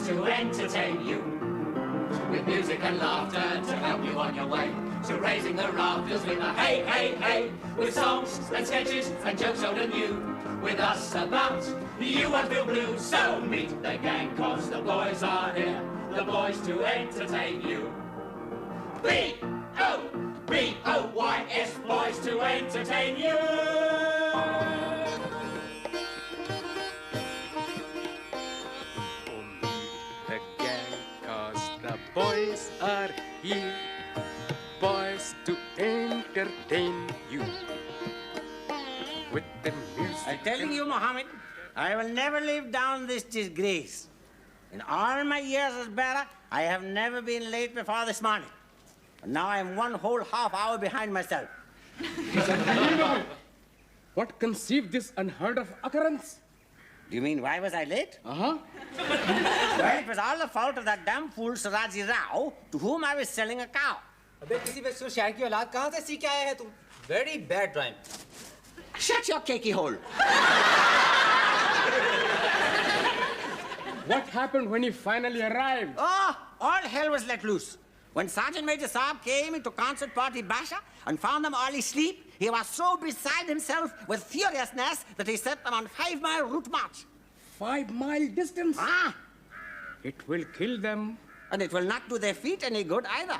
to entertain you, with music and laughter to help you on your way. So raising the rafters with a hey, hey, hey, with songs and sketches and jokes old and new. With us about, you won't feel blue. So meet the gang, cause the boys are here, the boys to entertain you. B-O-B-O-Y-S, boys to entertain you. The gang, cause the boys are here, boys to entertain you. With the music. I'm telling you, Mohammed, I will never live down this disgrace. In all my years as bearer, I have never been late before this morning. And now I am one whole half hour behind myself. What conceived this unheard of occurrence? Do you mean, why was I late? Uh-huh. Well, it was all the fault of that damn fool Siraji Rao, to whom I was selling a cow. अबे किसी बच्चों शायर की औलाद कहाँ से सीख के आया है तू? Very bad rhyme. Shut your cakey hole. What happened when he finally arrived? Oh, all hell was let loose. When Sergeant Major Saab came into concert party Basha and found them all asleep, he was so beside himself with furiousness that he set them on 5-mile route march. 5-mile distance? Ah! It will kill them. And it will not do their feet any good either.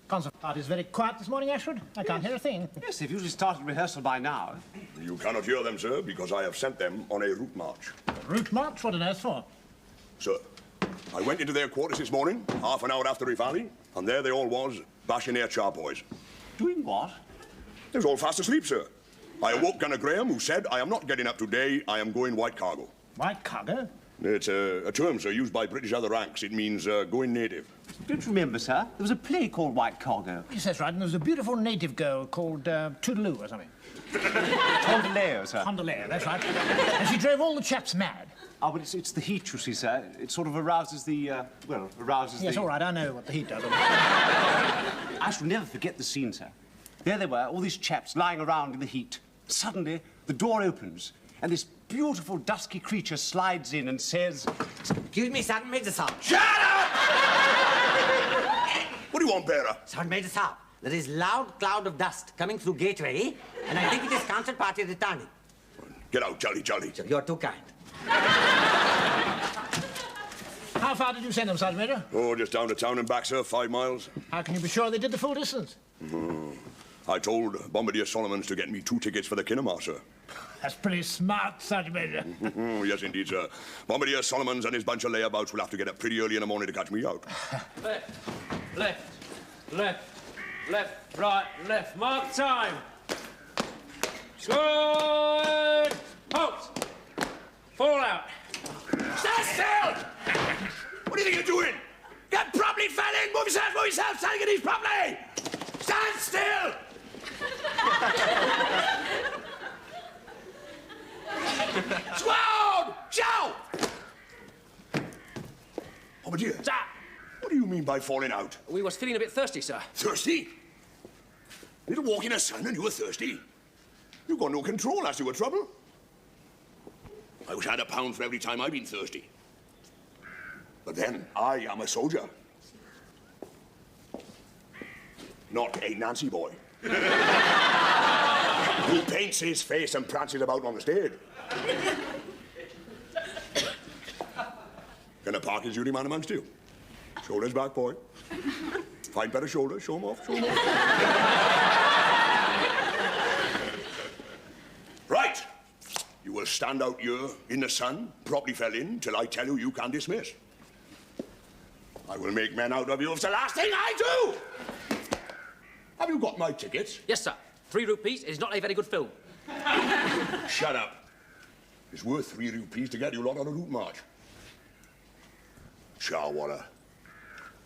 Concert party is very quiet this morning, Ashford. I can't hear a thing. Yes, they've usually started rehearsal by now. You cannot hear them, sir, because I have sent them on a route march. Route march? What on earth for? Sir, I went into their quarters this morning, half an hour after Rifali, and there they all was, bashing their charboys. Doing what? They was all fast asleep, sir. I awoke Gunner Graham, who said, I am not getting up today, I am going white cargo. White cargo? It's a term, sir, used by British other ranks. It means going native. Don't you remember, sir? There was a play called White Cargo. Yes, that's right. And there was a beautiful native girl called Toodaloo or something. Tondaleo, sir. Tondaleo, that's right. And she drove all the chaps mad. Oh, but it's the heat, you see, sir. It sort of arouses the, arouses Yes, the... all right, I know what the heat does. I shall never forget the scene, sir. There they were, all these chaps lying around in the heat. Suddenly, the door opens, and this beautiful, dusky creature slides in and says... Excuse me, Sergeant Major Saab. Shut up! What do you want, bearer? Sergeant Major Saab, there is loud cloud of dust coming through gateway, and I think it is concert party returning. Get out, Jolly, Jolly. You're too kind. How far did you send them, Sergeant Major? Oh, just down to town and back, sir, 5 miles. How can you be sure they did the full distance? I told Bombardier Solomons to get me 2 tickets for the kinema, sir. That's pretty smart, Sergeant Major. Yes, indeed, sir. Bombardier Solomons and his bunch of layabouts will have to get up pretty early in the morning to catch me out. Left, right, left. Mark time. Good. Halt. Fall out. Stand still! What do you think you're doing? Get properly fell in! Move yourself! Standing at ease properly! Stand still! Squad! Shout! Oh, my dear. Sir. What do you mean by falling out? We was feeling a bit thirsty, sir. Thirsty? Little walk in the sun and you were thirsty? You've got no control as to your trouble. I wish I had a pound for every time I've been thirsty. But then, I am a soldier. Not a Nancy boy. Who paints his face and prances about on the stage. Gonna park his duty man amongst you. Shoulders back, boy. Fine pair of shoulders. Show 'em off. Show 'em off. Right. You will stand out here in the sun, properly fell in, till I tell you you can dismiss. I will make men out of you. It's the last thing I do! Have you got my tickets? Yes, sir. 3 rupees is not a very good film. Shut up. It's worth 3 rupees to get you lot on a route march. Charwater.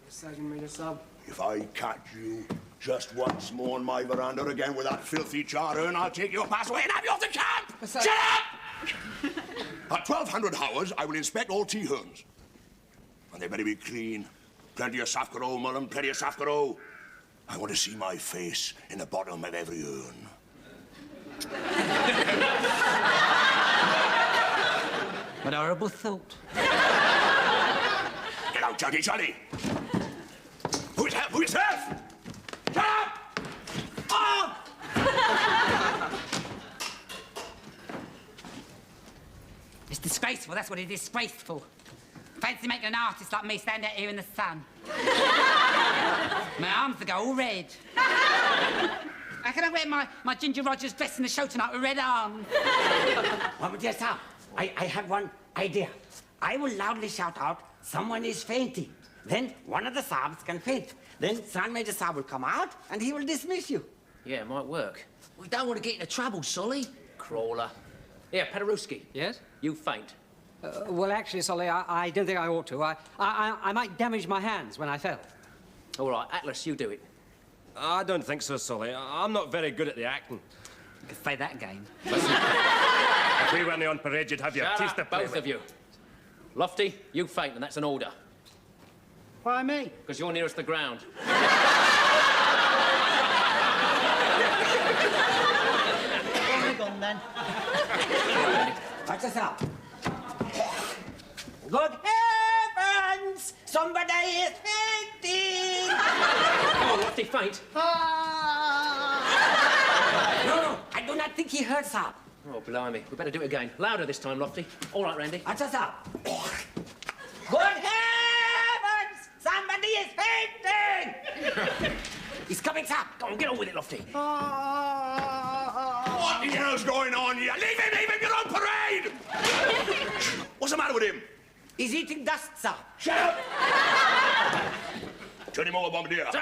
Sergeant Major Saab. If I catch you just once more on my veranda again with that filthy char urn, I'll take your pass away and have you off the camp! Shut up! At 1200 hours, I will inspect all tea urns. And they better be clean. Plenty of safkaro, Mullen, plenty of safkaro. I want to see my face in the bottom of every urn. What a horrible thought. out, Jackie, Johnny. Who's help? Who's help? Shut up! Oh! It's disgraceful, that's what it is, disgraceful. Fancy making an artist like me stand out here in the sun. My arms will go all red. How can I wear my Ginger Rogers dress in the show tonight with red arms? Oh, dear sir, I have one idea. I will loudly shout out, someone is fainting. Then one of the Saabs can faint. Then Sergeant Major Saab will come out and he will dismiss you. Yeah, it might work. We don't want to get into trouble, Solly. Crawler. Yeah, Pederuski. Yes? You faint. Well, actually, Solly, I don't think I ought to. I might damage my hands when I fell. All right, Atlas, you do it. I don't think so, Sully. I'm not very good at the acting. You could say that again. If we weren't on parade, you'd have your Shut teeth up, to play both with. of you. Lofty, you faint, and that's an order. Why me? Because you're nearest the ground. Gone then. Watch us out. Good heavens! Somebody is fainting! Oh, Lofty, faint. No, I do not think he heard Saab. Oh, blimey. We better do it again. Louder this time, Lofty. All right, Randy. Watch us out. Good heavens! Somebody is fainting! He's coming, Saab. Go on, get on with it, Lofty. What the hell's going on here? Leave him, you're on parade! What's the matter with him? He's eating dust, Saab. Shut up! Turn him over, Bombardier. Sir!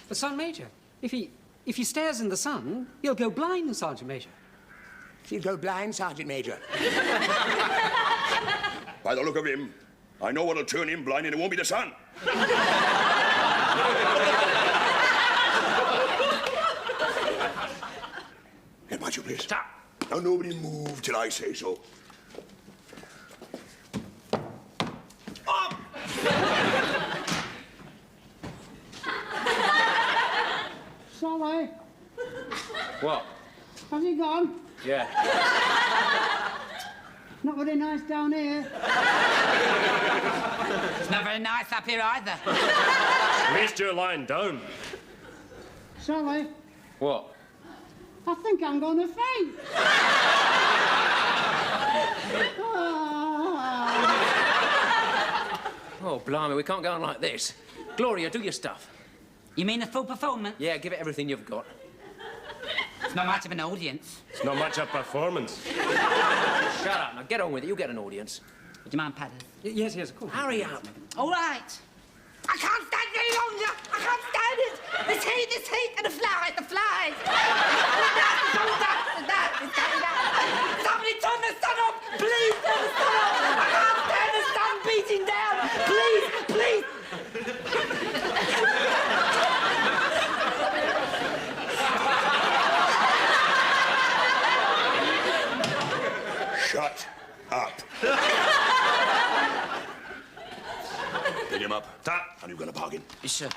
But, Sergeant Major, if he stares in the sun, he'll go blind, Sergeant Major. He'll go blind, Sergeant Major. By the look of him, I know what'll turn him blind, and it won't be the sun. Get back to your place. Stop. Now nobody move till I say so. Up! Sully, What? has he gone? Yeah. Not very nice down here. It's not very nice up here either. At least you're lying down. Sully, What? I think I'm going to faint. Oh, blimey, we can't go on like this. Gloria, do your stuff. You mean a full performance? Yeah, give it everything you've got. It's not much of an audience. It's not much of a performance. Shut up. Now get on with it. You'll get an audience. Would you mind, Padders? Yes, of course. Hurry up. All right. I can't stand it any longer. I can't stand it. This heat, and the flies. The dust, it's coming down. Somebody turn the sun off. Please turn the sun off. I can't stand the sun beating down. Please. Shut up. Pick him up. Ta. And you're gonna park him. Yes, sir.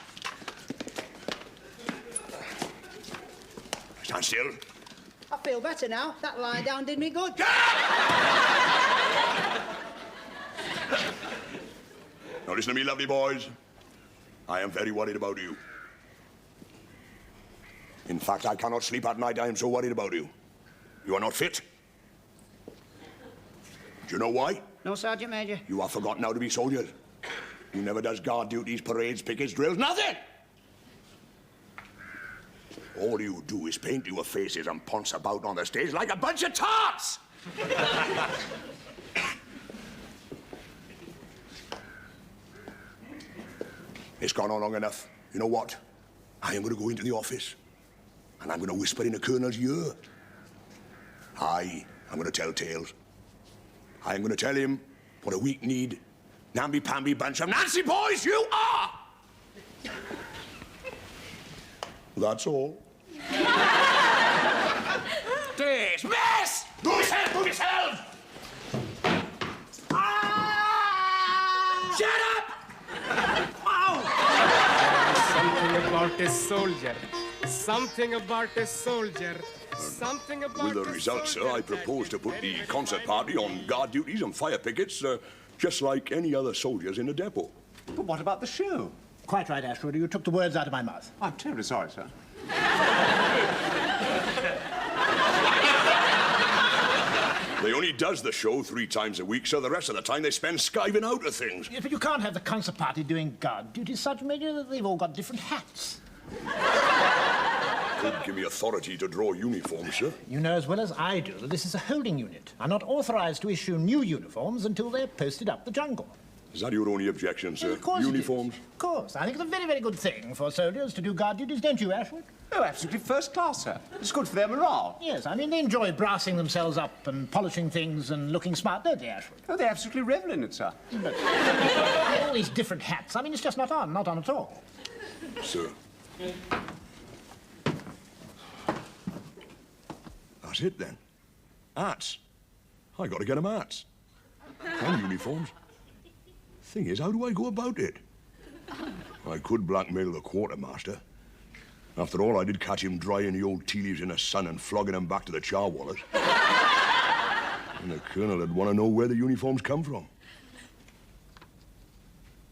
Stand still. I feel better now. That lie down did me good. Now listen to me, lovely boys. I am very worried about you. In fact, I cannot sleep at night. I am so worried about you. You are not fit. Do you know why? No, Sergeant Major. You have forgotten how to be soldiers. You never does guard duties, parades, pickets, drills, nothing! All you do is paint your faces and ponce about on the stage like a bunch of tarts! It's gone on long enough. You know what? I am going to go into the office and I'm going to whisper in the colonel's ear. I'm going to tell tales. I'm going to tell him what a weak-kneed, namby-pamby bunch of Nancy boys you are! That's all. Dismiss! Move yourself! Move yourself! Shut up! Something about a soldier. Something about a soldier. Something about With the results, sir, I propose to put the concert party on guard duties and fire pickets, just like any other soldiers in the depot. But what about the show? Quite right, Ashwood. You took the words out of my mouth. I'm terribly sorry, sir. They only does the show 3 times a week, so the rest of the time they spend skiving out of things. Yes, but you can't have the concert party doing guard duties, Sergeant Major, that they've all got different hats. Could give me authority to draw uniforms, sir. You know as well as I do that this is a holding unit. I'm not authorized to issue new uniforms until they're posted up the jungle. Is that your only objection, sir? Of course Uniforms? it is. Of course. I think it's a very, very good thing for soldiers to do guard duties, don't you, Ashwood? Oh, absolutely first class, sir. It's good for their morale. Yes, I mean, they enjoy brassing themselves up and polishing things and looking smart, don't they, Ashwood? Oh, they absolutely revel in it, sir. But all these different hats, I mean, it's just not on at all. Sir. That's it, then. Hats. I got to get 'em hats. And uniforms. Thing is, how do I go about it? I could blackmail the quartermaster. After all, I did catch him drying the old tea leaves in the sun and flogging them back to the charwallers. And the colonel would want to know where the uniforms come from.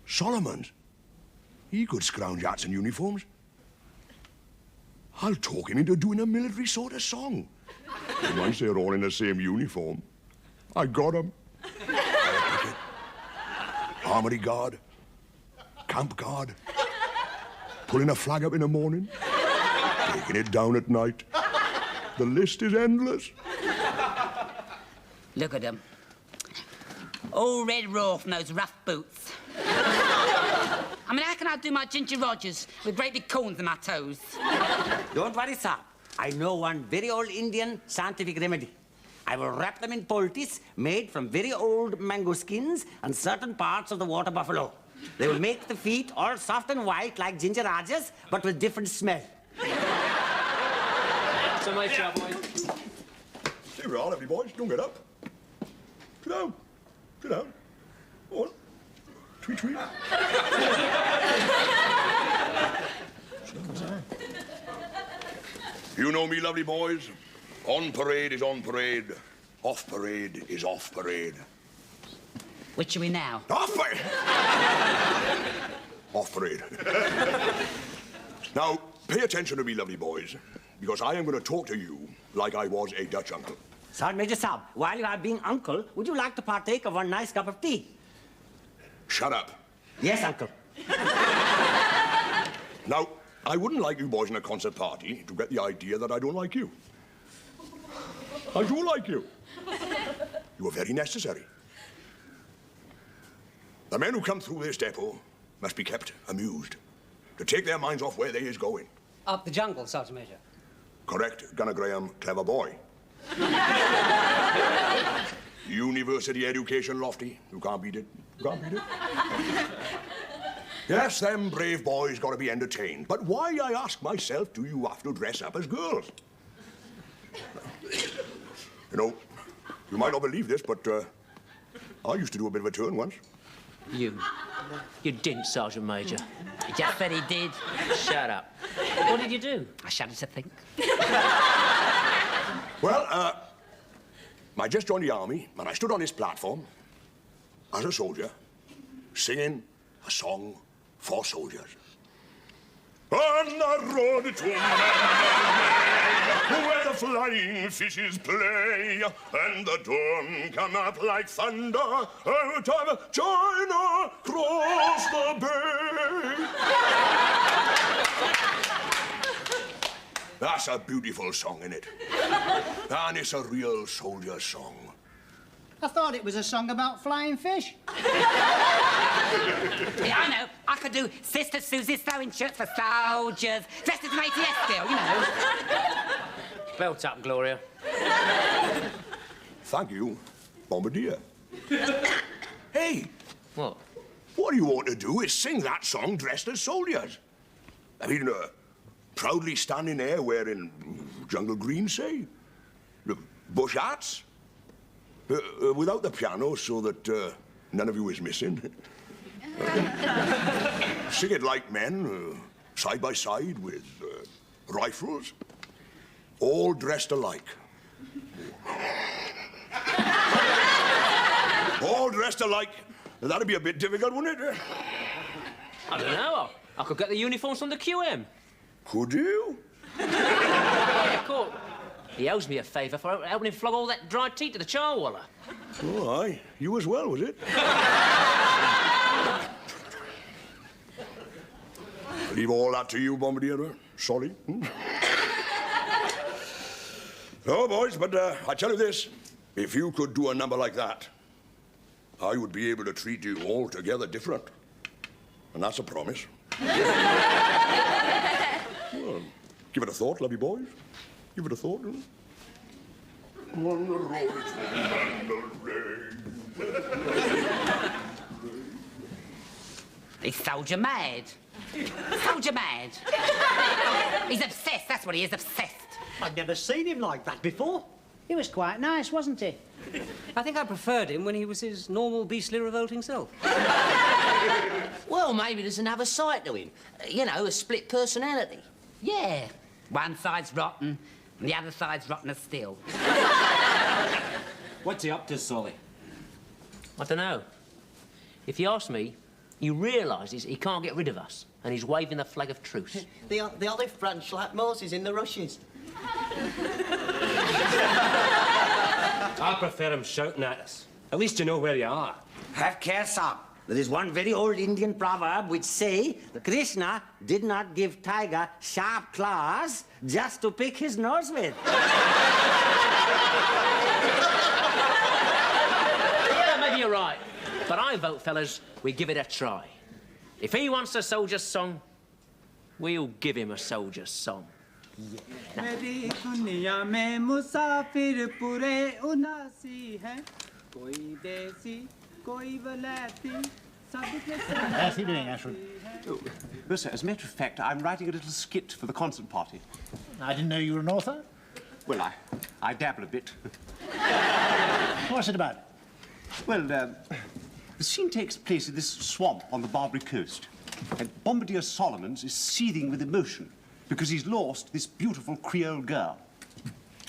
Solomon's. He could scrounge hats and uniforms. I'll talk him into doing a military sort of song. And once they're all in the same uniform, I got 'em. Armory guard, camp guard, pulling a flag up in the morning, taking it down at night. The list is endless. Look at them. Old Red Rolf knows rough boots. I mean, how can I do my Ginger Rogers with great big cones in my toes? Don't worry, sir. I know one very old Indian scientific remedy. I will wrap them in poultice made from very old mango skins and certain parts of the water buffalo. They will make the feet all soft and white like Ginger Rogers, but with different smell. So, my job, boys. Here we are, lovely boys. Don't get up. Sit down. Sit down. Go on. Tweet, tweet. You know me, lovely boys. On parade is on parade. Off parade is off parade. Which are we now? Off parade! Off parade. Now, pay attention to me, lovely boys, because I am going to talk to you like I was a Dutch uncle. Sergeant Major Saab, while you are being uncle, would you like to partake of one nice cup of tea? Shut up. Yes, uncle. Now, I wouldn't like you boys in a concert party to get the idea that I don't like you. I do like you. You are very necessary. The men who come through this depot must be kept amused, to take their minds off where they is going. Up the jungle, Sergeant Major. Correct, Gunner Graham, clever boy. University education lofty. You can't beat it. You can't beat it. Yes, them brave boys got to be entertained. But why, I ask myself, do you have to dress up as girls? You know, you might not believe this, but I used to do a bit of a turn once. You didn't, Sergeant Major. He just said he did. Shut up. What did you do? I shudder to think. Well, I just joined the army, and I stood on this platform as a soldier, singing a song for soldiers. On the road to where the flying fishes play, and the dawn come up like thunder out of China across the bay. That's a beautiful song, innit? And it's a real soldier song. I thought it was a song about flying fish. Yeah, I know. I could do Sister Susie's sewing shirts for soldiers, dressed as an ATS still, you know. Belt up, Gloria. Thank you, Bombardier. Hey! What? What you ought to do is sing that song dressed as soldiers. I mean, proudly standing there wearing jungle green, say, bush hats, without the piano so that none of you is missing. Sing it like men, side by side with rifles. all dressed alike. All dressed alike. That'd be a bit difficult, wouldn't it? I don't know. I could get the uniforms from the QM. Could you? Yeah, of course. He owes me a favour for helping him flog all that dried tea to the charwaller. Oh, aye. You as well, was it? Leave all that to you, Bombardier. Sorry. No, boys, but I tell you this. If you could do a number like that, I would be able to treat you altogether different. And that's a promise. Well, give it a thought, lovely boys. Give it a thought. On the road, He's soldier mad. Soldier mad. He's obsessed, that's what he is, obsessed. I'd never seen him like that before. He was quite nice, wasn't he? I think I preferred him when he was his normal, beastly, revolting self. Well, maybe there's another side to him. You know, a split personality. Yeah. One side's rotten, and the other side's rottener still. What's he up to, Solly? I don't know. If you ask me, he realises he can't get rid of us, and he's waving the flag of truce. The olive branch like Moses in the rushes. I prefer him shouting at us. At least you know where you are. Have care, sir. There is one very old Indian proverb which say that Krishna did not give tiger sharp claws just to pick his nose with. Yeah, maybe you're right. But I vote, fellas, we give it a try. If he wants a soldier's song, we'll give him a soldier's song. मेरी दुनिया में मुसाफिर पूरे उनासी हैं कोई देसी कोई वलैती How's he doing, Ashford? Oh, well, sir, as a matter of fact, I'm writing a little skit for the concert party. I didn't know you were an author. Well, I dabble a bit. What's it about? Well, the scene takes place in this swamp on the Barbary coast. And Bombardier Solomons is seething with emotion because he's lost this beautiful Creole girl.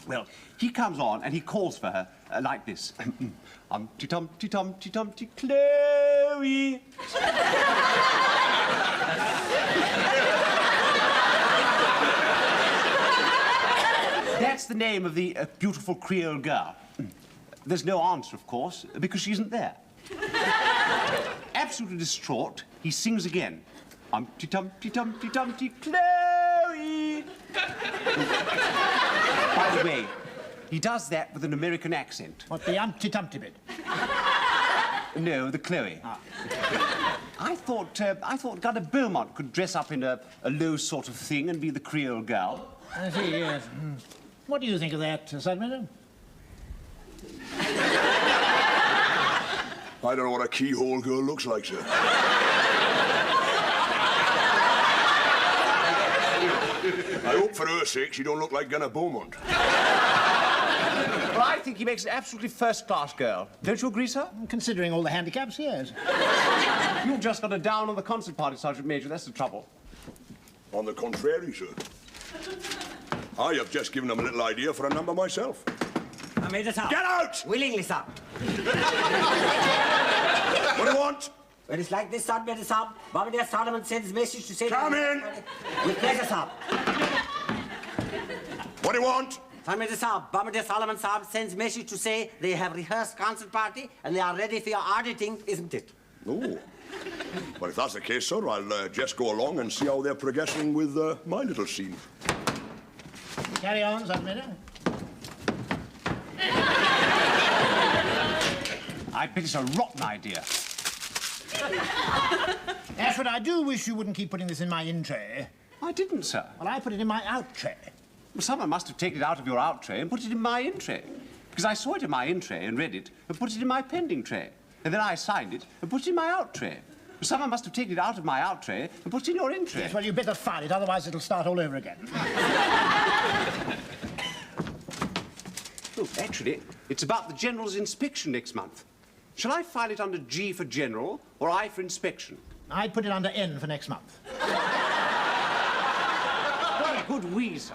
Well, he comes on and he calls for her like this. Humpty-Dumpty-Dumpty-Dumpty, Chloe. That's the name of the beautiful Creole girl. There's no answer, of course, because she isn't there. Absolutely distraught, he sings again. Humpty-Dumpty-Dumpty-Dumpty, Chloe. By the way, he does that with an American accent. What, the Humpty-Dumpty bit? No, the Chloe. I thought Gunner Beaumont could dress up in a low sort of thing and be the Creole girl. I see, yes. What do you think of that, Sudman? I don't know what a keyhole girl looks like, sir. I hope for her sake she don't look like Gunner Beaumont. Well, I think he makes an absolutely first-class girl. Don't you agree, sir? Considering all the handicaps, yes. You've just got her down on the concert party, Sergeant Major. That's the trouble. On the contrary, sir. I have just given them a little idea for a number myself. I made it up. Get out! Willingly, sir. What do you want? Well, it's like this, sir, made it up. Bombardier Solomon sent his message to say... Come in! With pleasure, sir. What do you want? Made it up. Bombardier Solomon, sir, sends message to say they have rehearsed concert party and they are ready for your auditing, isn't it? Oh. Well, if that's the case, sir, I'll just go along and see how they're progressing with my little scene. Carry on, Sudman. I bet it's a rotten idea. Ashford, I do wish you wouldn't keep putting this in my in tray. I didn't, sir. Well, I put it in my out tray. Well, someone must have taken it out of your out tray and put it in my in tray. Because I saw it in my in tray and read it and put it in my pending tray. And then I signed it and put it in my out tray. Well, someone must have taken it out of my out tray and put it in your in tray. Yes, well, you better file it, otherwise it'll start all over again. Oh, actually, it's about the General's inspection next month. Shall I file it under G for General or I for inspection? I'd put it under N for next month. What a good wheeze.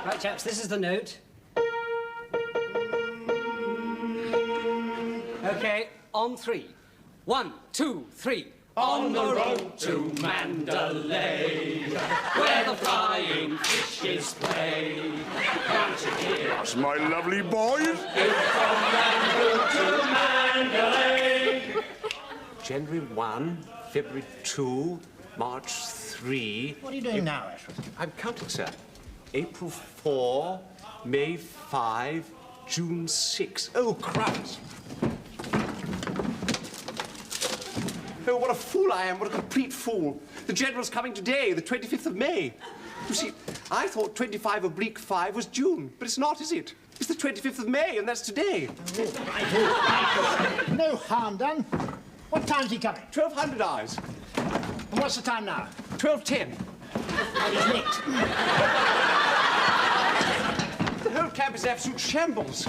Right, chaps, this is the note. OK, on 3. 1, 2, 3. On the road to Mandalay, where the flying fishes play. Can't you hear? That's my lovely boys. From Randall to Mandalay. January 1, February 2, March 3. What are you doing now, Ashford? I'm counting, sir. April 4, May 5, June 6. Oh, crumbs. Oh, what a fool I am, what a complete fool. The General's coming today, the 25th of May. You see, I thought 25/5 was June, but it's not, is it? It's the 25th of May, and that's today. No harm done. What time's he coming? 1200 hours. And what's the time now? 12:10. And he's late. The whole camp is absolute shambles.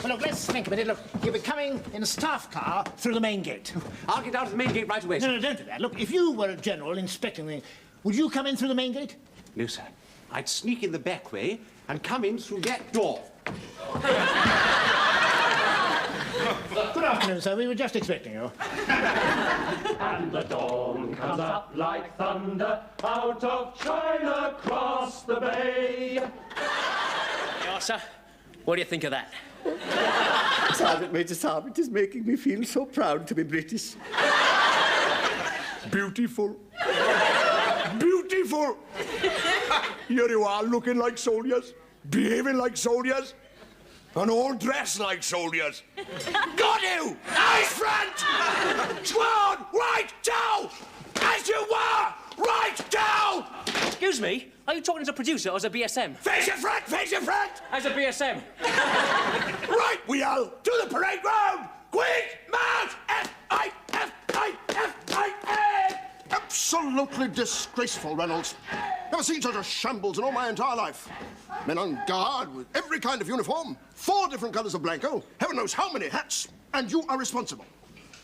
Well, look, let's think a minute. Look, he'll be coming in a staff car through the main gate. I'll get out of the main gate right away, sir. No, don't do that. Look, if you were a general inspecting the... Would you come in through the main gate? No, sir. I'd sneak in the back way and come in through that door. Good afternoon, sir. We were just expecting you. And the dawn comes up like thunder out of China across the bay. Yeah, sir. What do you think of that? Sergeant Major Sam, it is making me feel so proud to be British. Beautiful. Beautiful. Here you are, looking like soldiers, behaving like soldiers, and all dressed like soldiers. Got you! Eyes front! Squad, right down! As you were! Right down! Excuse me? Are you talking as a producer or as a BSM? Face your front! Face your front! As a BSM. Right, we all to the parade ground! Quick, march! F-I-F-I-F-I-F! Absolutely disgraceful, Reynolds. Never seen such a shambles in all my entire life. Men on guard with every kind of uniform, 4 different colours of blanco, heaven knows how many hats, and you are responsible.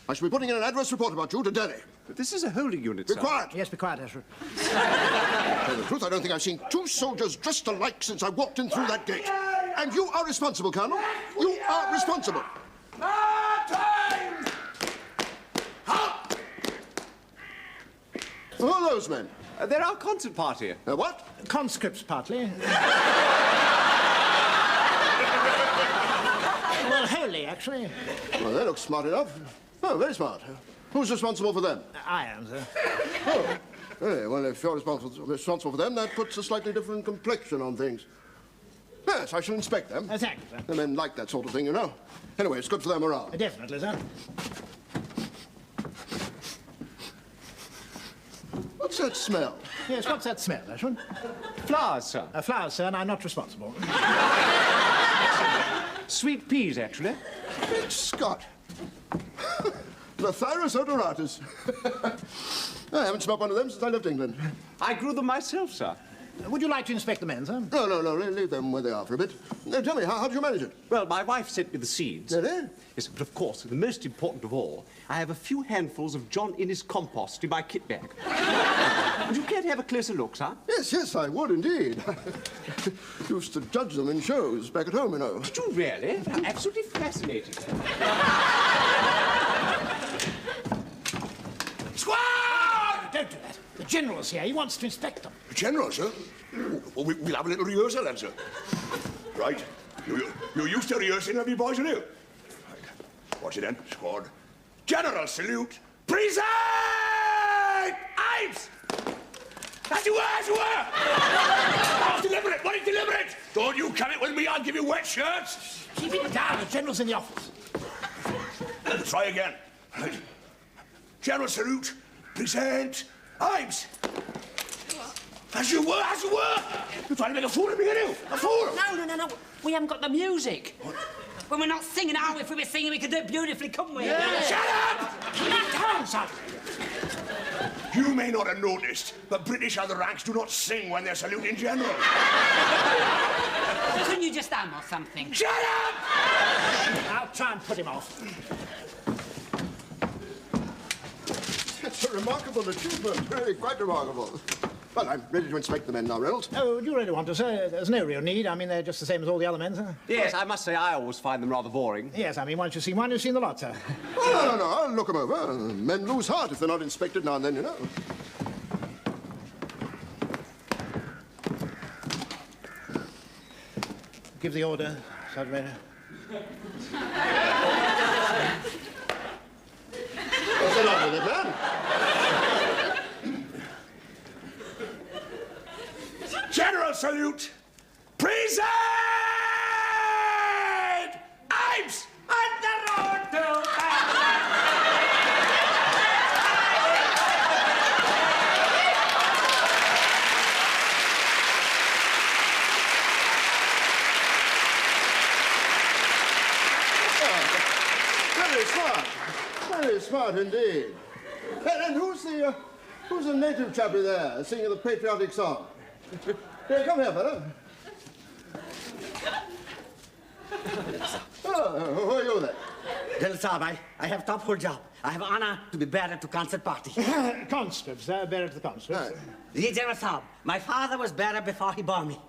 I shall be putting in an adverse report about you to Delhi. But this is a holding unit, sir. Be quiet. Yes, be quiet, Ashford. To tell the truth, I don't think I've seen 2 soldiers dressed alike since I walked in through that gate. And you are responsible, Colonel. You are responsible. Time! Halt! Who are those men? They're our concert party. What? Conscripts, partly. Well, wholly, actually. Well, they look smart enough. Oh, very smart. Who's responsible for them? I am, sir. Oh. Hey, well, if you're responsible for them, that puts a slightly different complexion on things. Yes, I shall inspect them. Thank you, sir. The men like that sort of thing, you know. Anyway, it's good for their morale. Definitely, sir. What's that smell? Yes, what's that smell, Ashford? Flowers, sir. Flowers, sir, and I'm not responsible. Sweet peas, actually. Great Scott. Lathyrus odoratus. I haven't smelled one of them since I left England. I grew them myself, sir. Would you like to inspect the men, sir? No, leave them where they are for a bit. Tell me, how did you manage it? Well, my wife sent me the seeds. Did they? Yes, but of course, the most important of all, I have a few handfuls of John Innes compost in my kit bag. Would you care to have a closer look, sir? Yes, I would indeed. Used to judge them in shows back at home, you know. Did you really? They're absolutely fascinating. Squad! Don't do that. The General's here. He wants to inspect them. The General, sir? Well, we'll have a little rehearsal then, sir. Right. You're used to rehearsing, have you, boys, are you? Right. Watch it then, squad. General salute. Present! Ives! As you were! Deliberate, what is deliberate? Don't you come it with me, I'll give you wet shirts. Keep it down. The General's in the office. Try again. Right. General salute. Present. Ives! As you were! You're trying to make a fool of me, are you? A fool! No. We haven't got the music. What? When we're not singing, are we? If we were singing, we could do it beautifully, couldn't we? Yeah. Shut up! Keep it down, son. You may not have noticed, but British other ranks do not sing when they're saluting general. Couldn't you just hum or something? Shut up! I'll try and put him off. It's a remarkable achievement, really quite remarkable. Well, I'm ready to inspect the men now, Reynolds. Oh, do you really want to, sir? There's no real need. I mean, they're just the same as all the other men, sir. Yes, I must say I always find them rather boring. Yes, I mean, once you've seen one, you've seen the lot, sir. Oh, no, I'll look them over. Men lose heart if they're not inspected now and then, you know. Give the order, Sergeant Major. What's the matter with it, man? General salute! Present! Arms! On the road to Very smart. Very smart indeed. And who's the native chappie there singing the patriotic song? Here, come here, fella. Oh, who are you then? General Saab, I have top full job. I have honor to be bearer to concert party. Conscripts, sir. Bearer to the conscripts. Yes, General Saab, my father was bearer before he bore me.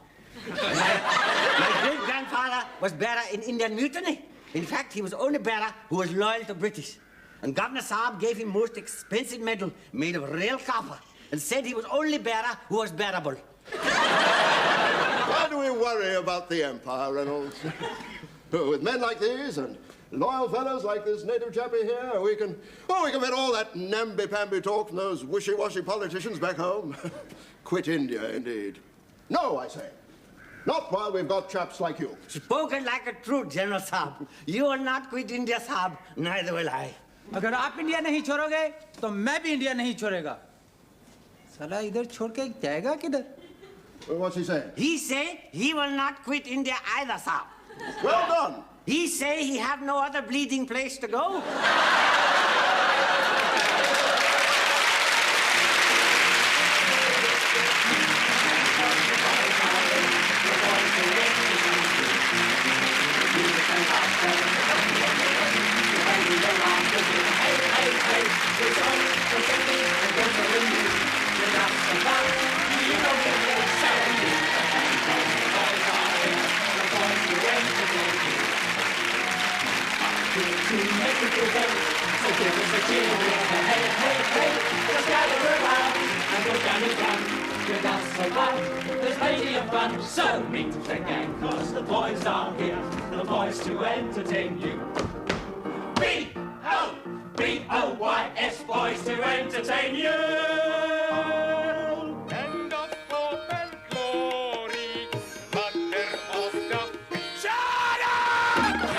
My great-grandfather was bearer in Indian mutiny. In fact, he was the only bearer who was loyal to British. And Governor Saab gave him most expensive medal made of real copper and said he was only bearer who was bearable. Why do we worry about the Empire, Reynolds? With men like these and loyal fellows like this native chappie here, we can get all that namby-pamby talk from those wishy-washy politicians back home. Quit India, indeed. No, I say. Not while we've got chaps like you. Spoken like a truth, General Saab. You will not quit India, Saab. Neither will I. अगर आप India नहीं छोड़ोगे तो मैं भी India नहीं छोड़ेगा साला इधर छोड़ के जाएगा किधर What's he saying? He say he will not quit India either, Saab. Well done. He say he have no other bleeding place to go. There's plenty of fun, so meet the gang, cause the boys are here, the boys to entertain you. B-O-B-O-Y-S, boys to entertain you. And of hope and glory, mother of the... Shut up!